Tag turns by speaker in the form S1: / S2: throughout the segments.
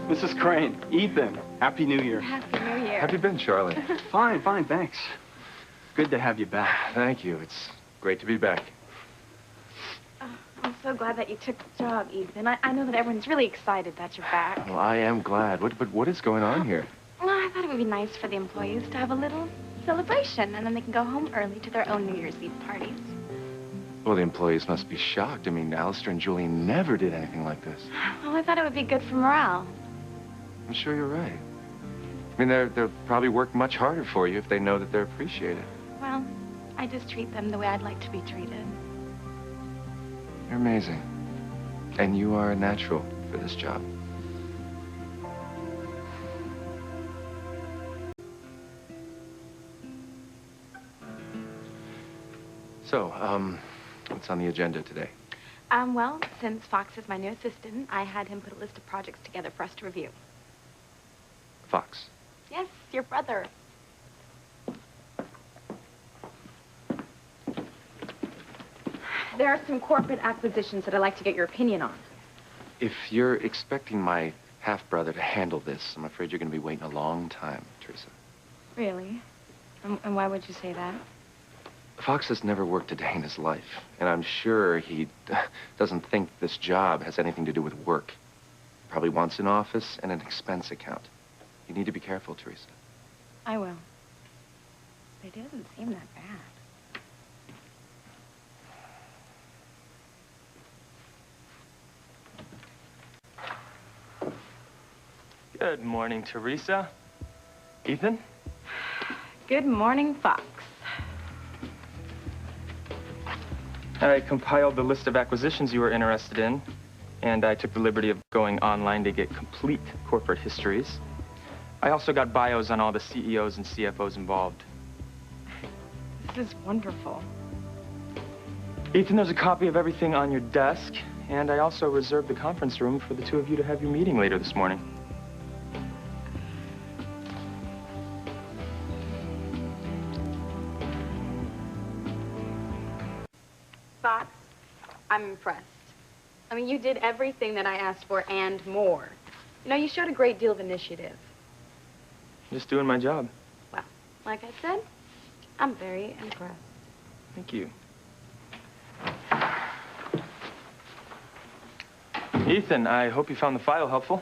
S1: Mrs. Crane, Ethan, Happy New Year.
S2: Happy New Year.
S3: How have you been, Charlie?
S1: Fine, thanks. Good to have you back.
S3: Thank you. It's great to be back.
S2: I'm so glad that you took the job, Ethan. I know that everyone's really excited that you're back.
S3: Well, I am glad. But what is going on here?
S2: Well, I thought it would be nice for the employees to have a little celebration, and then they can go home early to their own New Year's Eve parties.
S3: Well, the employees must be shocked. I mean, Alistair and Julie never did anything like this.
S2: Well, I thought it would be good for morale.
S3: I'm sure you're right. I mean, they'll probably work much harder for you if they know that they're appreciated.
S2: Well, I just treat them the way I'd like to be treated.
S3: You're amazing. And you are a natural for this job. So, what's on the agenda today?
S2: Well, since Fox is my new assistant, I had him put a list of projects together for us to review.
S3: Fox.
S2: Yes, your brother. There are some corporate acquisitions that I'd like to get your opinion on.
S3: If you're expecting my half-brother to handle this, I'm afraid you're going to be waiting a long time, Theresa.
S2: Really? And why would you say that?
S3: Fox has never worked a day in his life, and I'm sure he doesn't think this job has anything to do with work. Probably wants an office and an expense account. You need to be careful, Theresa.
S2: I will. It doesn't seem that bad.
S4: Good morning, Theresa. Ethan?
S2: Good morning, Fox.
S4: I compiled the list of acquisitions you were interested in, and I took the liberty of going online to get complete corporate histories. I also got bios on all the CEOs and CFOs involved.
S2: This is wonderful.
S4: Ethan, there's a copy of everything on your desk, and I also reserved the conference room for the two of you to have your meeting later this morning.
S2: Fox, I'm impressed. I mean, you did everything that I asked for and more. You know, you showed a great deal of initiative.
S4: Just doing my job.
S2: Well, like I said, I'm very impressed.
S4: Thank you. Ethan, I hope you found the file helpful.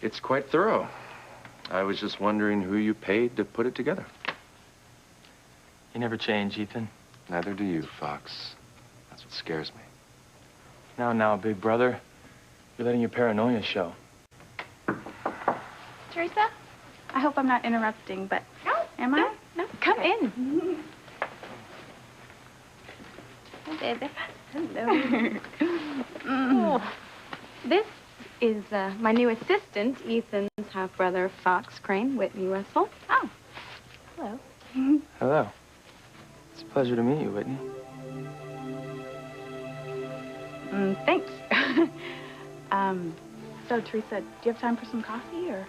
S3: It's quite thorough. I was just wondering who you paid to put it together.
S4: You never change, Ethan.
S3: Neither do you, Fox. That's what scares me.
S4: Now, big brother. You're letting your paranoia show.
S5: Theresa, I hope I'm not interrupting, but am I?
S2: No, come in.
S5: Hey, baby.
S2: Hello. Oh, this is my new assistant, Ethan's half-brother, Fox Crane, Whitney Russell.
S5: Oh, hello.
S4: Hello. It's a pleasure to meet you, Whitney.
S5: Thanks. So, Theresa, do you have time for some coffee, or?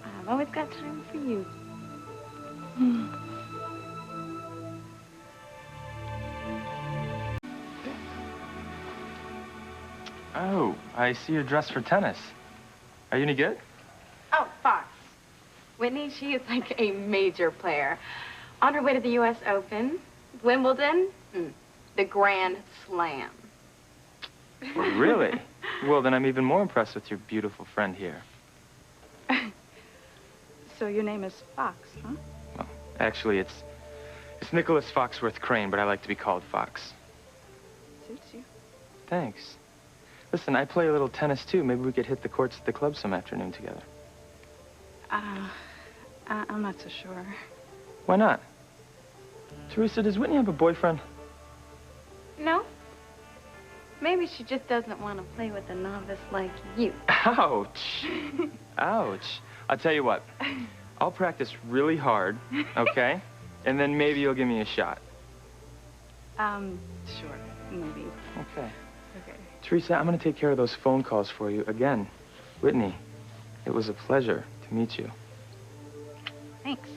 S2: I've always got time for you.
S4: Oh, I see you're dressed for tennis. Are you any good?
S2: Oh, Fox. Whitney, she is like a major player. On her way to the U.S. Open, Wimbledon, the Grand Slam.
S4: Well, really? Well, then I'm even more impressed with your beautiful friend here.
S5: So your name is Fox, huh?
S4: Well, actually, it's Nicholas Foxworth Crane, but I like to be called Fox.
S5: Suits you.
S4: Thanks. Listen, I play a little tennis, too. Maybe we could hit the courts at the club some afternoon together.
S5: I'm not so sure.
S4: Why not? Theresa, does Whitney have a boyfriend?
S2: No. Maybe she just doesn't want to play with a novice like you.
S4: Ouch. Ouch. I'll tell you what. I'll practice really hard, okay? And then maybe you'll give me a shot.
S5: Sure. Maybe.
S4: Okay.
S5: Okay.
S4: Theresa, I'm going to take care of those phone calls for you. Again, Whitney, it was a pleasure to meet you.
S5: Thanks.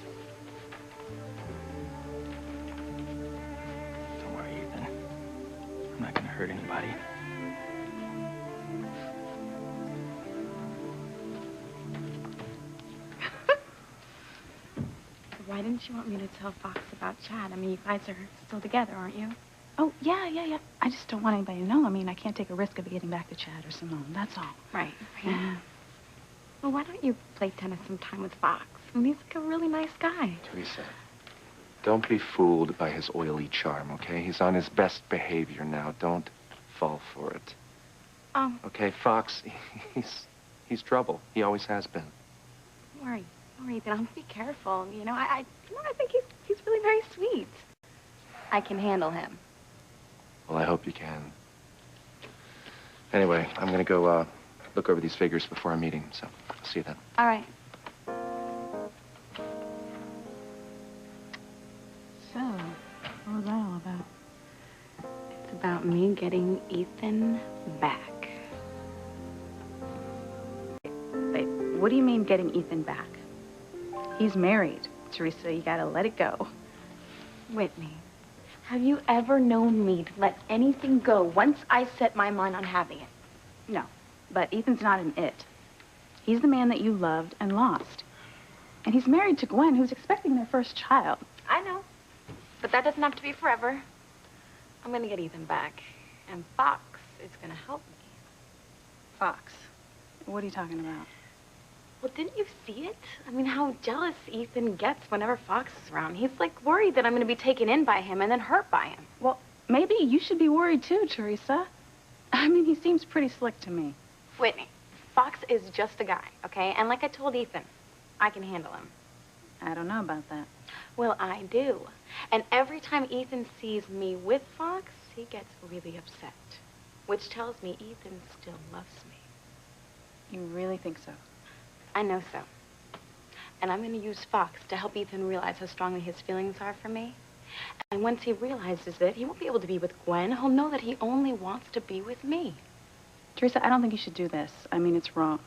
S4: Don't worry, Ethan. I'm not going to hurt anybody.
S2: why didn't you want me to tell Fox about Chad? I mean, you guys are still together, aren't you?
S5: Oh, yeah. I just don't want anybody to know. I mean, I can't take a risk of getting back to Chad or Simone. That's all.
S2: Right.
S5: Yeah.
S2: Well, why don't you play tennis sometime with Fox? I mean, he's like a really nice guy.
S3: Theresa, don't be fooled by his oily charm, okay? He's on his best behavior now. Don't fall for it. Okay, Fox, he's trouble. He always has been.
S2: Don't worry, then I'll be careful. You know, I think he's really very sweet. I can handle him.
S3: Well, I hope you can. Anyway, I'm gonna go, look over these figures before our meeting, so I'll see you then.
S2: All right.
S5: So, what was that all about?
S2: It's about me getting Ethan back.
S5: Wait, what do you mean getting Ethan back? He's married, Theresa. You gotta let it go.
S2: Whitney, have you ever known me to let anything go once I set my mind on having it?
S5: No, but Ethan's not an it. He's the man that you loved and lost. And he's married to Gwen, who's expecting their first child.
S2: I know, but that doesn't have to be forever. I'm gonna get Ethan back, and Fox is gonna help me.
S5: Fox? What are you talking about?
S2: Well, didn't you see it? I mean, how jealous Ethan gets whenever Fox is around. He's, like, worried that I'm gonna be taken in by him and then hurt by him.
S5: Well, maybe you should be worried too, Theresa. I mean, he seems pretty slick to me.
S2: Whitney, Fox is just a guy, okay? And like I told Ethan, I can handle him.
S5: I don't know about that.
S2: Well, I do. And every time Ethan sees me with Fox, he gets really upset. Which tells me Ethan still loves me.
S5: You really think so?
S2: I know so. And I'm going to use Fox to help Ethan realize how strongly his feelings are for me. And once he realizes it, he won't be able to be with Gwen. He'll know that he only wants to be with me.
S5: Theresa, I don't think you should do this. I mean, it's wrong.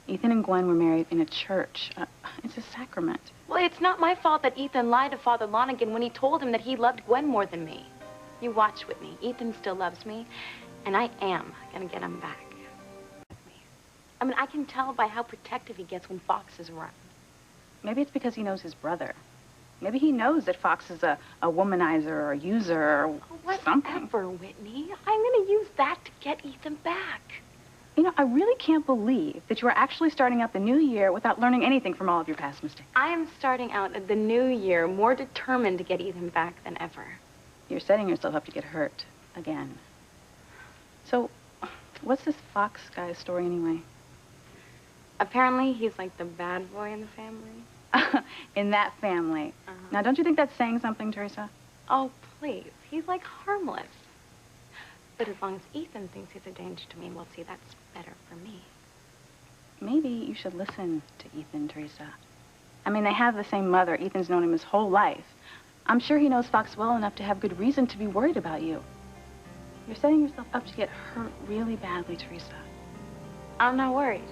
S5: Ethan and Gwen were married in a church. It's a sacrament.
S2: Well, it's not my fault that Ethan lied to Father Lonigan when he told him that he loved Gwen more than me. You watch with me. Ethan still loves me, and I am going to get him back. I mean, I can tell by how protective he gets when Fox is around.
S5: Maybe it's because he knows his brother. Maybe he knows that Fox is a womanizer or a user or something.
S2: Whatever, Whitney. I'm going to use that to get Ethan back.
S5: You know, I really can't believe that you are actually starting out the new year without learning anything from all of your past mistakes.
S2: I am starting out the new year more determined to get Ethan back than ever.
S5: You're setting yourself up to get hurt again. So, what's this Fox guy's story anyway?
S2: Apparently, he's like the bad boy in the family.
S5: In that family. Now, don't you think that's saying something, Theresa?
S2: Oh, please. He's like harmless. But as long as Ethan thinks he's a danger to me, well, see, that's better for me.
S5: Maybe you should listen to Ethan, Theresa. I mean, they have the same mother. Ethan's known him his whole life. I'm sure he knows Fox well enough to have good reason to be worried about you. You're setting yourself up to get hurt really badly, Theresa.
S2: I'm not worried.